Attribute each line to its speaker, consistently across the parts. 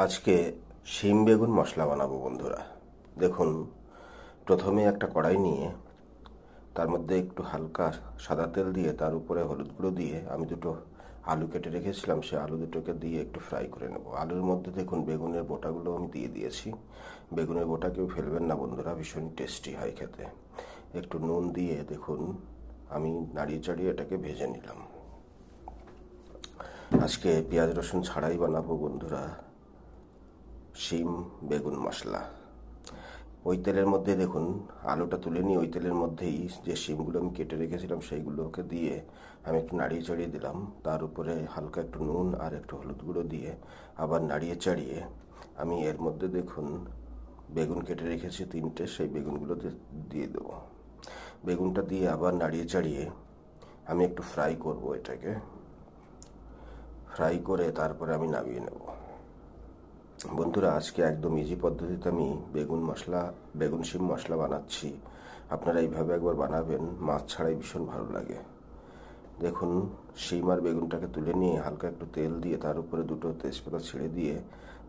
Speaker 1: আজকে শিম বেগুন মশলা বানাবো বন্ধুরা। দেখুন, প্রথমে একটা কড়াই নিয়ে তার মধ্যে একটু হালকা সাদা তেল দিয়ে তার উপরে হলুদ গুঁড়ো দিয়ে আমি দুটো আলু কেটে রেখেছিলাম, সে আলু দুটোকে দিয়ে একটু ফ্রাই করে নেব। আলুর মধ্যে দেখুন বেগুনের বোটাগুলো আমি দিয়ে দিয়েছি। বেগুনের বোটা কেউ ফেলবেন না বন্ধুরা, ভীষণ টেস্টি হয় খেতে। একটু নুন দিয়ে দেখুন আমি নাড়িয়ে চাড়িয়ে এটাকে ভেজে নিলাম। আজকে পেঁয়াজ রসুন ছাড়াই বানাবো বন্ধুরা শিম বেগুন মশলা। ওই তেলের মধ্যে দেখুন আলুটা তুলে নিয়ে ওই তেলের মধ্যেই যে শিমগুলো আমি কেটে রেখেছিলাম সেইগুলোকে দিয়ে আমি একটু নাড়িয়ে চাড়িয়ে দিলাম। তার উপরে হালকা একটু নুন আর একটু হলুদ গুঁড়ো দিয়ে আবার নাড়িয়ে চাড়িয়ে আমি এর মধ্যে দেখুন বেগুন কেটে রেখেছি তিনটে, সেই বেগুনগুলো দিয়ে দেবো। বেগুনটা দিয়ে আবার নাড়িয়ে চাড়িয়ে আমি একটু ফ্রাই করব। এটাকে ফ্রাই করে তারপরে আমি নামিয়ে নেব। বন্ধুরা, আজকে একদম ইজি পদ্ধতিতে আমি বেগুন শিম মশলা বানাচ্ছি। আপনারা এইভাবে একবার বানাবেন, মাছ ছাড়াই ভীষণ ভালো লাগে। দেখুন, শিম আর বেগুনটাকে তুলে নিয়ে হালকা একটু তেল দিয়ে তার উপরে দুটো তেজপাতা ছেড়ে দিয়ে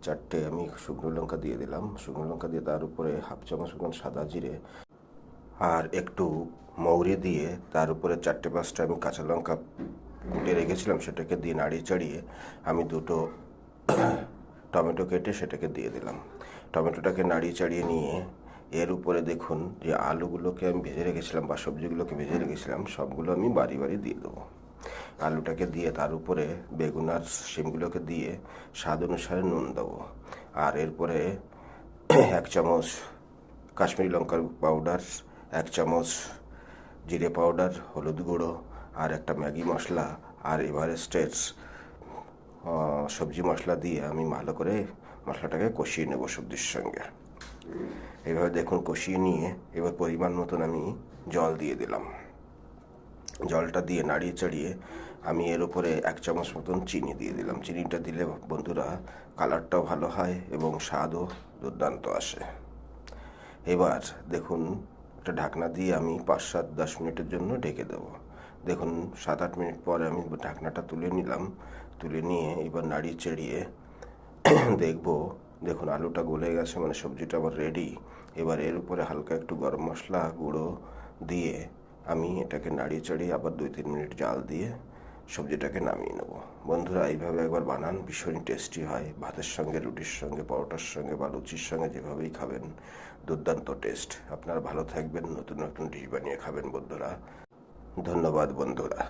Speaker 1: চারটে আমি শুকনো লঙ্কা দিয়ে দিলাম। শুকনো লঙ্কা দিয়ে তার উপরে হাফ চামচ মতন সাদা জিরে আর একটু মৌরি দিয়ে তার উপরে চারটে পাঁচটা আমি কাঁচা লঙ্কা কুটে রেখেছিলাম, সেটাকে দিয়ে নাড়িয়ে চাড়িয়ে আমি দুটো টমেটো কেটে সেটাকে দিয়ে দিলাম। টমেটোটাকে নাড়িয়ে চাড়িয়ে নিয়ে এর উপরে দেখুন যে আলুগুলোকে আমি ভেজে রেখেছিলাম বা সবজিগুলোকে ভেজে রেখেছিলাম সবগুলো আমি বাড়ি বাড়ি দিয়ে দেবো। আলুটাকে দিয়ে তার উপরে বেগুন আর শিমগুলোকে দিয়ে স্বাদ অনুসারে নুন দেবো। আর এরপরে 1 চামচ কাশ্মীরি লঙ্কার পাউডার, 1 চামচ জিরে পাউডার, হলুদ গুঁড়ো আর একটা ম্যাগি মশলা আর এভারেস্টের সবজি মশলা দিয়ে আমি ভালো করে মশলাটাকে কষিয়ে নেব সবজির সঙ্গে। এইভাবে দেখুন কষিয়ে নিয়ে এবার পরিমাণ মতন আমি জল দিয়ে দিলাম। জলটা দিয়ে নাড়িয়ে চাড়িয়ে আমি এর উপরে 1 চামচ মতন চিনি দিয়ে দিলাম। চিনিটা দিলে বন্ধুরা কালারটাও ভালো হয় এবং স্বাদও দুর্দান্ত আসে। এবার দেখুন একটা ঢাকনা দিয়ে আমি 5-7-10 মিনিটের জন্য ঢেকে দেবো। দেখুন 7-8 মিনিট পরে আমি ঢাকনাটা তুলে নিলাম। তুলে নিয়ে এবার নাড়িয়ে চাড়িয়ে দেখবো, দেখুন আলুটা গলে গেছে, মানে সবজিটা আমার রেডি। এবার এর উপরে হালকা একটু গরম মশলা গুঁড়ো দিয়ে আমি এটাকে নাড়িয়ে চাড়িয়ে আবার 2-3 মিনিট জাল দিয়ে সবজিটাকে নামিয়ে নেব। বন্ধুরা, এইভাবে একবার বানান, ভীষণই টেস্টি হয়। ভাতের সঙ্গে, রুটির সঙ্গে, পরোটার সঙ্গে বা লুচির সঙ্গে যেভাবেই খাবেন দুর্দান্ত টেস্ট। আপনারা ভালো থাকবেন, নতুন নতুন ডিশ বানিয়ে খাবেন বন্ধুরা। ধন্যবাদ বন্ধুরা।